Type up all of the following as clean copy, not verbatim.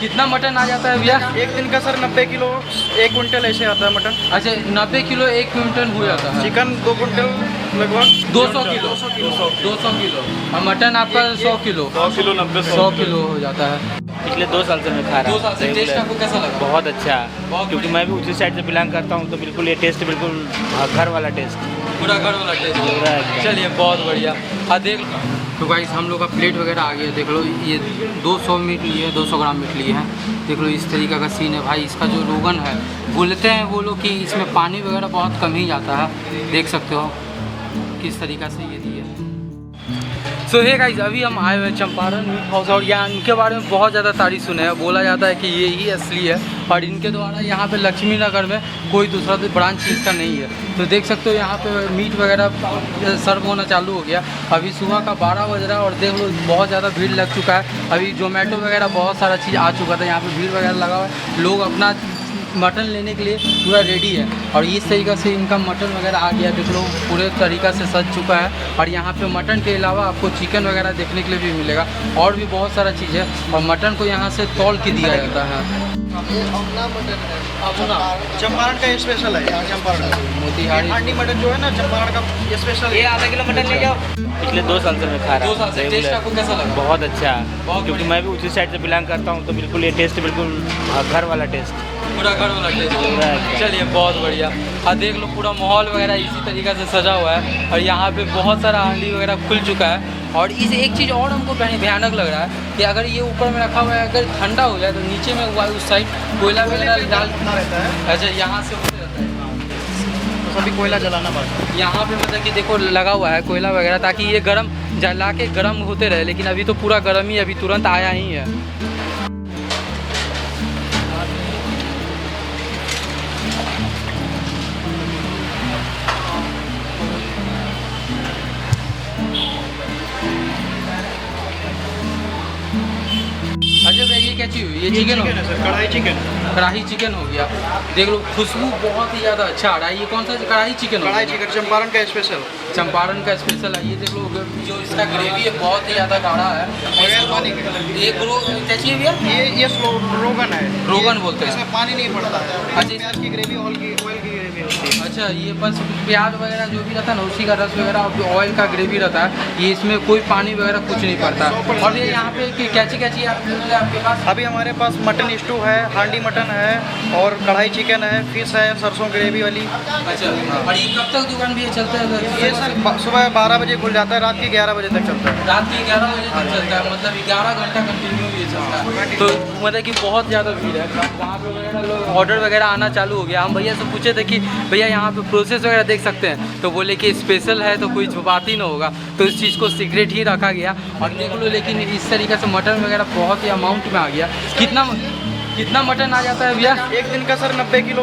कितना मटन आ जाता है भैया? एक दिन का सर 90 किलो 1 क्विंटल ऐसे आता है मटन। अच्छा 90 किलो 1 क्विंटल हो जाता है। चिकन 2 क्विंटल लगभग 200 किलो 200 किलो और मटन आपका 100 किलो 100 किलो हो जाता है। पिछले 2 साल से मैं खा रहा हूँ। 2 साल से टेस्ट आपको कैसा लगा? बहुत अच्छा है, बहुत क्योंकि मैं भी उसी साइड से बिलोंग करता हूँ, तो बिल्कुल ये टेस्ट बिल्कुल घर वाला टेस्ट, पूरा घर वाला टेस्ट। पूरा एकदम। चलिए बहुत बढ़िया। हाँ देख तो गाइस हम लोग का प्लेट वगैरह आ गया। देख लो ये 200 मीट लिए है, 200 ग्राम मीट लिए हैं। देख लो इस तरीका का सीन है भाई। इसका जो रोगन है बोलते हैं वो लोग कि इसमें पानी वगैरह बहुत कम ही जाता है। देख सकते हो किस तरीका से ये दिए। सो हे गाइस अभी हम आए हुए हैं चंपारण मीट हाउस और यहाँ इनके बारे में बहुत ज़्यादा तारीफ सुने हैं। बोला जाता है कि ये ही असली है और इनके द्वारा यहाँ पे लक्ष्मी नगर में कोई दूसरा ब्रांच इसका नहीं है। तो देख सकते हो यहाँ पे मीट वगैरह सर्व होना चालू हो गया। अभी सुबह का 12 बज रहा है और देख लो बहुत ज़्यादा भीड़ लग चुका है। अभी जोमेटो वगैरह बहुत सारा चीज़ आ चुका था, यहाँ पर भीड़ वगैरह लगा हुआ है। लोग अपना मटन लेने के लिए पूरा रेडी है और इस तरीक़ा से इनका मटन वगैरह आ गया। देख लो पूरे तरीक़ा से सज चुका है और यहाँ पे मटन के अलावा आपको चिकन वगैरह देखने के लिए भी मिलेगा और भी बहुत सारा चीज़ है। और मटन को यहाँ से तौल के दिया जाता है। चंपारण का स्पेशल है यहाँ चंपारण का मोतिहारी हांडी मटन जो है ना चंपारण का स्पेशल। ये आधा किलो मटन ले जाओ। पिछले 2 साल से मैं खा रहा 2 हूँ। साल से टेस्ट आपको कैसा लगा? बहुत अच्छा है, बहुत क्योंकि मैं भी उसी साइड से बिलोंग करता हूँ, तो बिल्कुल ये टेस्ट बिल्कुल घर वाला टेस्ट, पूरा घर वाला टेस्ट। पूरा एकदम। चलिए बहुत बढ़िया। हाँ देख लो पूरा माहौल वगैरह इसी तरीक़े से सजा हुआ है और यहाँ पे बहुत सारा हांडी वगैरह खुल चुका है। और इस एक चीज़ और हमको भयानक लग रहा है कि अगर ये ऊपर में रखा हुआ है, अगर ठंडा हो जाए तो नीचे में हुआ उस साइड कोयला वगैरह डाल रहता है। अच्छा यहाँ से होते रहता है। तो सभी कोयला जलाना पड़ता है। यहाँ पे मतलब कि देखो लगा हुआ है कोयला वगैरह ताकि ये गर्म जला के गर्म होते रहे, लेकिन अभी तो पूरा गर्म ही अभी तुरंत आया ही है। अच्छा भैया ये क्या चीज़ हुई? ये चिकन है सर, कढ़ाई चिकन। कढ़ाही चिकन हो गया। देख लो खुशबू बहुत ही ज़्यादा अच्छा आ रहा है। ये कौन सा कढ़ाही चिकन? कढ़ाई चिकन चंपारण का स्पेशल। चंपारण का स्पेशल है। ये देख लो जो इसका ग्रेवी है बहुत ही ज़्यादा गाढ़ा है। बगैर पानी के। ये क्या चाहिए भैया? ये रोगन है। रोगन बोलते हैं। इसमें पानी नहीं पड़ता है। अच्छा, प्याज की ग्रेवी ऑयल की ग्रेवी होती है। अच्छा ये बस प्याज वगैरह जो भी रहता है ना उसी का रस वगैरह और ऑयल का ग्रेवी रहता है। ये इसमें कोई पानी वगैरह कुछ नहीं पड़ता। और ये यहाँ पे क्या चीज़ आपके पास? अभी हमारे पास मटन स्टू है, हांडी मटन है और कढ़ाई चिकन है, फिश है, सरसों ग्रेवी वाली। अच्छा और ये कब तक दुकान भी चलता है? ये सर सुबह 12 बजे खुल जाता है, रात के 11 बजे तक चलता है। रात के 11 बजे तक चलता है, मतलब 11 घंटा कंटिन्यू ये चलता है। तो मतलब कि बहुत ज़्यादा भीड़ है। वहाँ पे वगैरह लोग ऑर्डर वगैरह आना चालू हो गया। हम भैया से पूछे थे कि भैया यहाँ पे प्रोसेस वगैरह देख सकते हैं, तो बोले कि स्पेशल है तो कोई बात ही ना होगा, तो इस चीज़ को सीक्रेट ही रखा गया। और देख लो लेकिन इस तरीके से मटन वगैरह बहुत ही अमाउंट में आ गया। कितना मटन आ जाता है भैया? एक दिन का सर 90 किलो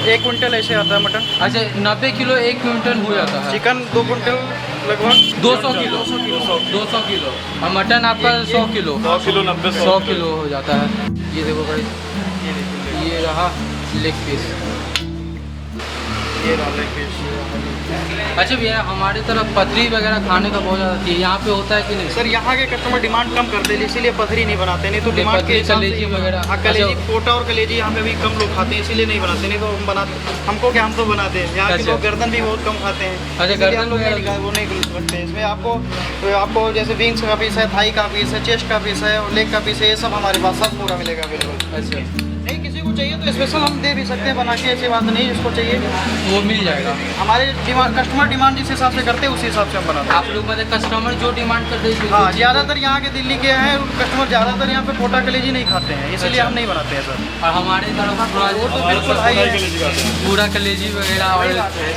1 क्विंटल ऐसे आता है मटन। अच्छा 90 किलो 1 क्विंटल हो जाता है। चिकन 2 क्विंटल लगभग 200 किलो 200 किलो और मटन आपका 100 किलो 100 किलो हो जाता है। ये देखो भाई ये रहा लेग पीस। ये वाले फिश। अच्छा भैया हमारी तरफ पथरी वगैरह खाने का बहुत ज़्यादा चाहिए, यहाँ पे होता है कि नहीं? सर यहाँ के कस्टमर डिमांड कम करते हैं, इसीलिए पथरी नहीं बनाते, नहीं तो डिमांड के हिसाब से कलेजी वगैरह। हाँ कलेजी कोटा और कलेजी यहाँ पे भी कम लोग खाते हैं, इसीलिए नहीं बनाते, नहीं तो हम बनाते। हमको क्या, हम तो बनाते हैं। यहाँ के लोग गर्दन भी बहुत कम खाते हैं। अच्छा गर्दन वगैरह वो नहीं रखते हैं। इसमें आपको जैसे विंग्स का पीस है, थाई का पीस है, चेस्ट का पीस है और लेग का पीस है, ये सब हमारे पास सब पूरा मिलेगा अवेलेबल। अच्छा नहीं किसी को चाहिए तो स्पेशल हम दे भी सकते हैं बना के, ऐसी बात नहीं। जिसको चाहिए वो मिल जाएगा। हमारे कस्टमर डिमांड जिस हिसाब से करते हैं उसी हिसाब से हम बनाते हैं। आप लोग मतलब कस्टमर जो डिमांड करते हैं? हाँ ज़्यादातर यहाँ के दिल्ली के हैं कस्टमर, ज़्यादातर यहाँ पे कोटा कलेजी नहीं खाते हैं, इसीलिए अच्छा। हम नहीं बनाते हैं सर। और हमारे तरफ वो तो बिल्कुल हाई है। पूरा कलेजी वगैरह और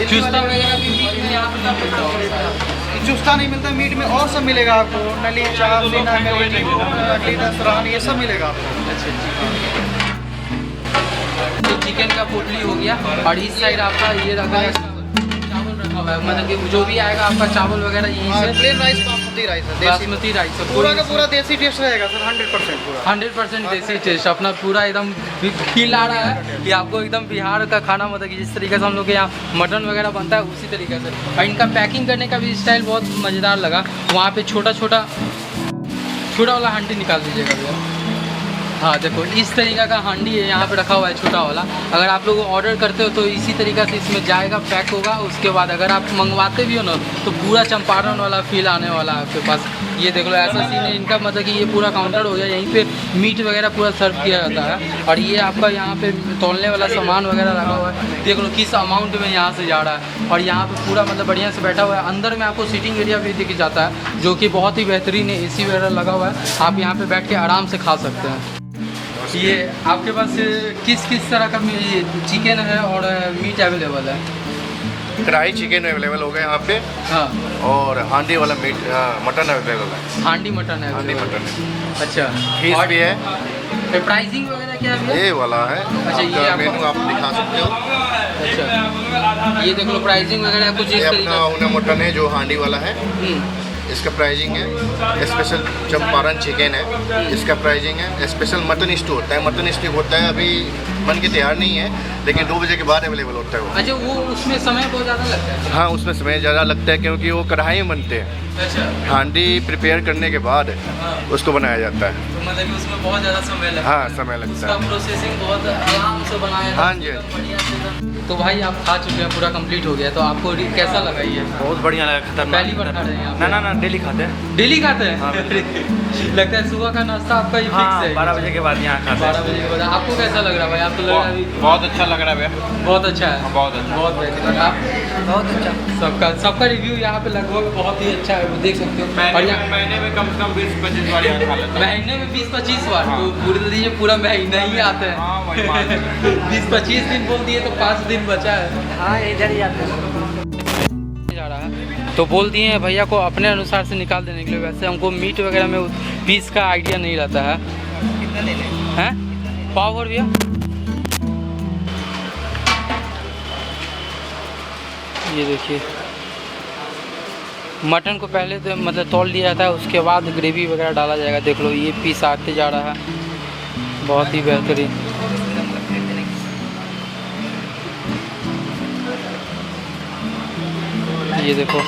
चुस्ता वगैरह भी यहाँ पे नहीं मिलता होगा। चुस्ता नहीं मिलता मीट में, और सब मिलेगा आपको, नली चाप सीना कलेजी नकली दस्तरान ये सब मिलेगा आपको। अच्छा तो चिकन का पोटली हो गया और इस साइड आपका ये रखा है चावल रखा हुआ है, मतलब कि जो भी आएगा आपका चावल वगैरह यहीं से। प्लेन राइस बासमती राइस है, बासमती राइस है, पूरा का पूरा देसी टेस्ट रहेगा सर। 100% पूरा 100% देसी टेस्ट अपना पूरा एकदम फील आ रहा है कि आपको एकदम बिहार का खाना, मतलब कि जिस तरीके से हम लोग के यहाँ मटन वगैरह बनता है उसी तरीके से। और इनका पैकिंग करने का भी स्टाइल बहुत मज़ेदार लगा। वहाँ पे छोटा वाला हांडी निकाल दीजिएगा भैया। हाँ देखो इस तरीका का हांडी है यहाँ पे रखा हुआ है छोटा वाला। अगर आप लोग ऑर्डर करते हो तो इसी तरीका से इसमें जाएगा, पैक होगा। उसके बाद अगर आप मंगवाते भी हो ना तो पूरा चंपारण वाला फील आने वाला है आपके पास। ये देख लो ऐसा सीन है इनका, मतलब कि ये पूरा काउंटर हो गया, यहीं पे मीट वगैरह पूरा सर्व किया जाता है। और ये आपका यहाँ पे तौलने वाला सामान वगैरह रखा हुआ है, देख लो किस अमाउंट में यहाँ से जा रहा है। और यहाँ पे पूरा मतलब बढ़िया से बैठा हुआ है। अंदर में आपको सीटिंग एरिया भी दिख जाता है जो कि बहुत ही बेहतरीन है, AC वगैरह लगा हुआ है। आप यहाँ पे बैठ के आराम से खा सकते हैं। ये आपके पास किस किस तरह का चिकन है और मीट अवेलेबल है? कढ़ाई चिकन अवेलेबल होगा यहाँ पे। हाँ, और हांडी वाला मीट मटन अवेलेबल है। हांडी मटन है? हांडी मटन है। अच्छा, फिश भी है। प्राइसिंग वगैरह क्या है? ये वाला है। अच्छा, ये आपका मेनू आप दिखा सकते हो। अच्छा, ये देख लो प्राइसिंग वगैरह कुछ इस ये तरीके अपना उना मटन है जो हांडी वाला है। इसका प्राइसिंग है स्पेशल चंपारण चिकन है। इसका प्राइसिंग है स्पेशल मटन स्टू होता है। मटन स्टू होता है अभी बन के तैयार नहीं है, लेकिन 2 बजे के बाद अवेलेबल होता है वो। अच्छा, वो उसमें समय बहुत ज़्यादा लगता है? हाँ, उसमें समय ज़्यादा लगता है क्योंकि वो कढ़ाई में बनते हैं। अच्छा, हांडी प्रिपेयर करने के बाद उसको बनाया जाता है। तो मतलब कि उसमें बहुत ज़्यादा समय लगता है? हाँ, समय लगता उसका है। प्रोसेसिंग बहुत आराम से बनाया हाँ जी। बढ़िया से एकदम। तो भाई आप खा चुके हैं, पूरा कंप्लीट हो गया, तो आपको कैसा लगा ये? बहुत बढ़िया लगा, खतरनाक। पहली बार खा रहे हैं आप? ना डेली खाते हैं। डेली खाते हैं? हाँ। लगता है सुबह का नाश्ता आपका ही हाँ, फिक्स है? 12 बजे के बाद यहाँ खाते हैं। 12 बजे के बाद। आपको कैसा लग रहा है भाई? आपको लग रहा है अभी बहुत अच्छा लग रहा है भैया। बहुत अच्छा है? बहुत अच्छा। बहुत बेहतरीन। आप? बहुत अच्छा। सबका रिव्यू यहाँ पे लगभग बहुत ही अच्छा है, वो देख सकते हो। और यहाँ महीने में कम से कम 20-25 बार यहाँ खा लेता हूँ। महीने में 20-25 बार? तो पूरे दीजिए पूरा महीना ही आते हैं। हाँ, वही बात है। 20-25 दिन बोल दिए तो 5 दिन बचा है। हाँ, इधर ही आते हैं। जा रहा है तो बोल दिए हैं भैया को अपने अनुसार से निकाल देने के लिए। वैसे हमको मीट वगैरह में पीस का आइडिया नहीं रहता है। कितना ले लें? हैं पाव भर भैया? ये देखिए मटन को पहले तो मतलब तौल दिया जाता है, उसके बाद ग्रेवी वगैरह डाला जाएगा। देख लो ये पीस आते जा रहा है, बहुत ही बेहतरीन। ये देखो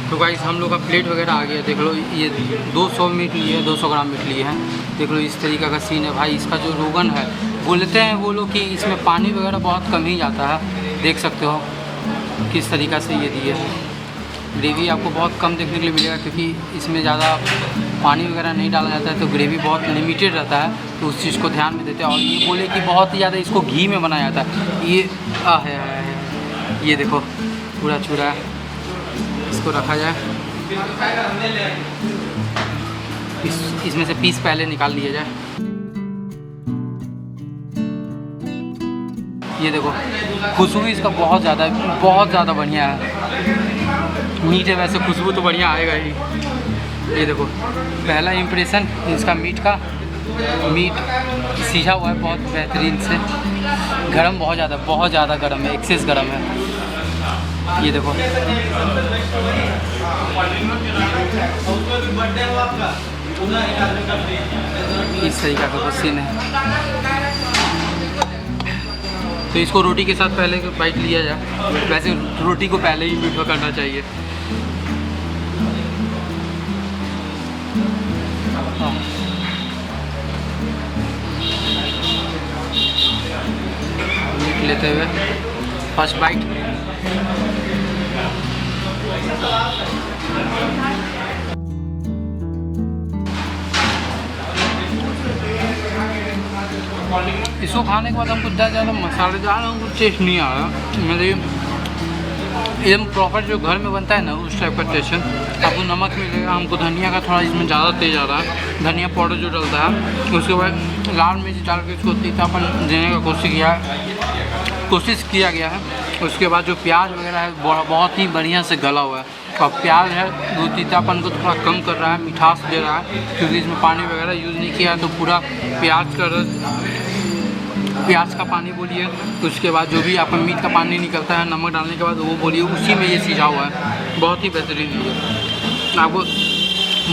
तो गाइस हम लोग का प्लेट वगैरह आ गया। देख लो ये 200 मीट लिए है, 200 ग्राम मीट लिए हैं। देख लो इस तरीका का सीन है भाई। इसका जो रोगन है, बोलते हैं वो लोग कि इसमें पानी वगैरह बहुत कम ही जाता है। देख सकते हो किस तरीका से ये दिए हैं। ग्रेवी आपको बहुत कम देखने के लिए मिलेगा क्योंकि इसमें ज़्यादा पानी वगैरह नहीं डाला जाता है, तो ग्रेवी बहुत लिमिटेड रहता है, तो उस चीज़ को ध्यान में देते हैं। और ये बोले कि बहुत ही ज़्यादा इसको घी में बनाया जाता है। ये है ये देखो पूरा चूड़ा, इसको रखा जाए, इसमें से पीस पहले निकाल लिया जाए। ये देखो खुशबू इसका बहुत ज़्यादा बढ़िया है। मीट है वैसे खुशबू तो बढ़िया आएगा ही। ये देखो पहला इम्प्रेशन इसका मीट का, मीट सीझा हुआ है बहुत बेहतरीन से। गरम बहुत ज़्यादा गरम है, एक्सेस गरम है। ये देखो इस तरीका का सीन है। तो इसको रोटी के साथ पहले बाइट लिया जाए। वैसे रोटी को पहले ही मीठा करना चाहिए। मीट लेते हुए फर्स्ट बाइट। इसको खाने के बाद हमको ज़्यादा मसालेदार हमको टेस्ट नहीं आ रहा। मतलब एकदम प्रॉपर जो घर में बनता है ना उस टाइप का टेस्ट है। आपको नमक मिलेगा, हमको धनिया का थोड़ा इसमें ज़्यादा तेज आ रहा है, धनिया पाउडर जो डलता है। उसके बाद लाल मिर्च डाल के इसको तीतापन देने का कोशिश किया गया है। उसके बाद जो प्याज वगैरह है बहुत ही बढ़िया से गला हुआ है। और प्याज है वो तीतापन को थोड़ा कम कर रहा है, मिठास दे रहा है, क्योंकि इसमें पानी वगैरह यूज़ नहीं किया है। तो पूरा प्याज का पानी बोलिए, उसके बाद जो भी आपका मीट का पानी निकलता है नमक डालने के बाद वो बोलिए, उसी में ये सीझा हुआ है। बहुत ही बेहतरीन है। आपको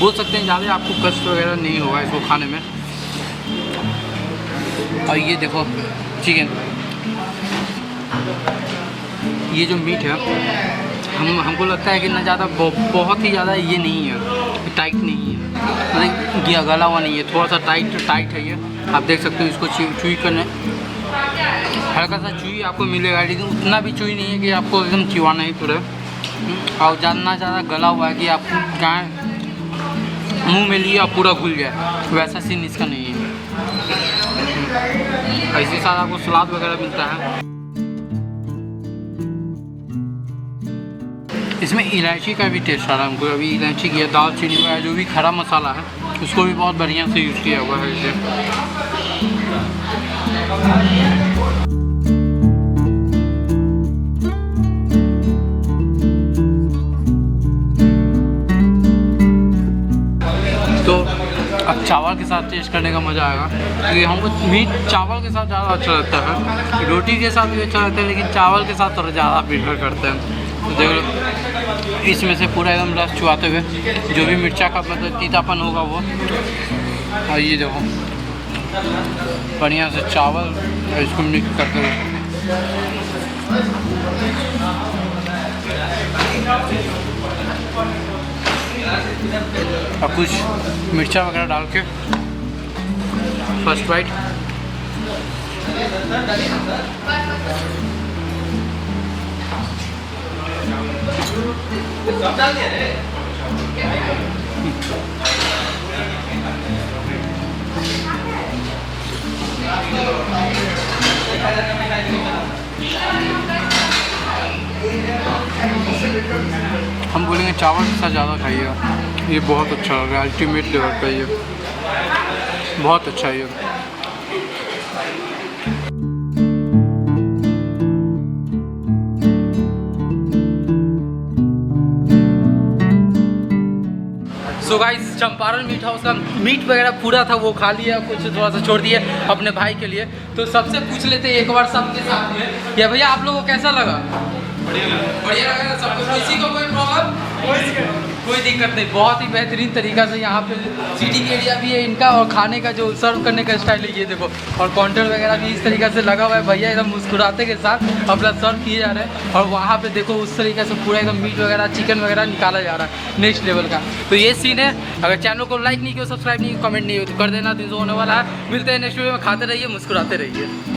बोल सकते हैं ज़्यादा आपको कष्ट वगैरह नहीं होगा इसको खाने में। और ये देखो चिकन, ये जो मीट है हमको लगता है कि ना ज़्यादा बहुत ही ज़्यादा ये नहीं है, टाइट नहीं है, मतलब ये गला हुआ नहीं है, थोड़ा सा टाइट है ये। आप देख सकते हो इसको चुई करने हल्का सा चुई आपको मिलेगा, लेकिन उतना भी चुई नहीं है कि आपको एकदम चिवाना ही पूरा, और ज़्यादा गला हुआ है कि आप जहाँ मुंह में लिए और पूरा घुल जाए, वैसा सीन इसका नहीं है। ऐसे साथ आपको सलाद वगैरह मिलता है। इसमें इलायची का भी टेस्ट आ रहा है हमको, अभी इलायची की दालचीनी वगैरह जो भी खड़ा मसाला है उसको भी बहुत बढ़िया से यूज़ किया हुआ है इसे। तो अब चावल के साथ टेस्ट करने का मज़ा आएगा, क्योंकि हमको मीट चावल के साथ ज़्यादा अच्छा लगता है, रोटी के साथ भी अच्छा लगता है, लेकिन चावल के साथ थोड़ा ज़्यादा प्रीफर करते हैं। तो देख लो इसमें से पूरा एकदम रस चुआते हुए जो भी मिर्चा का मतलब तीतापन होगा वो, और ये देखो बढ़िया से चावल इसको मिक्स करते हुए। और कुछ मिर्चा वगैरह डाल के फर्स्ट बाइट। हम बोलेंगे चावल के साथ ज़्यादा खाइएगा, ये बहुत अच्छा लग रहा है, अल्टीमेट लेवल का ये बहुत अच्छा है ये। So guys Champaran meat house का मीट वगैरह पूरा था, वो खा लिया, कुछ थोड़ा सा छोड़ दिया अपने भाई के लिए। तो सबसे पूछ लेते हैं एक बार सबके साथ में, या भैया आप लोगों को कैसा लगा? बढ़िया लगा ना सबको? किसी को कोई प्रॉब्लम? कोई दिक्कत नहीं, बहुत ही बेहतरीन तरीका से यहाँ पे सीटिंग एरिया भी है इनका, और खाने का जो सर्व करने का स्टाइल है ये देखो, और काउंटर वगैरह भी इस तरीके से लगा हुआ है। भैया एकदम मुस्कुराते के साथ अपना सर्व किए जा रहे हैं, और वहाँ पे देखो उस तरीके से पूरा एकदम मीट वगैरह चिकन वगैरह निकाला जा रहा है नेक्स्ट लेवल का। तो ये सीन है। अगर चैनल को लाइक नहीं किया, सब्सक्राइब नहीं किया, कमेंट नहीं हो तो कर देना, 300 होने वाला है। मिलते हैं नेक्स्ट वीडियो में, खाते रहिए, मुस्कुराते रहिए।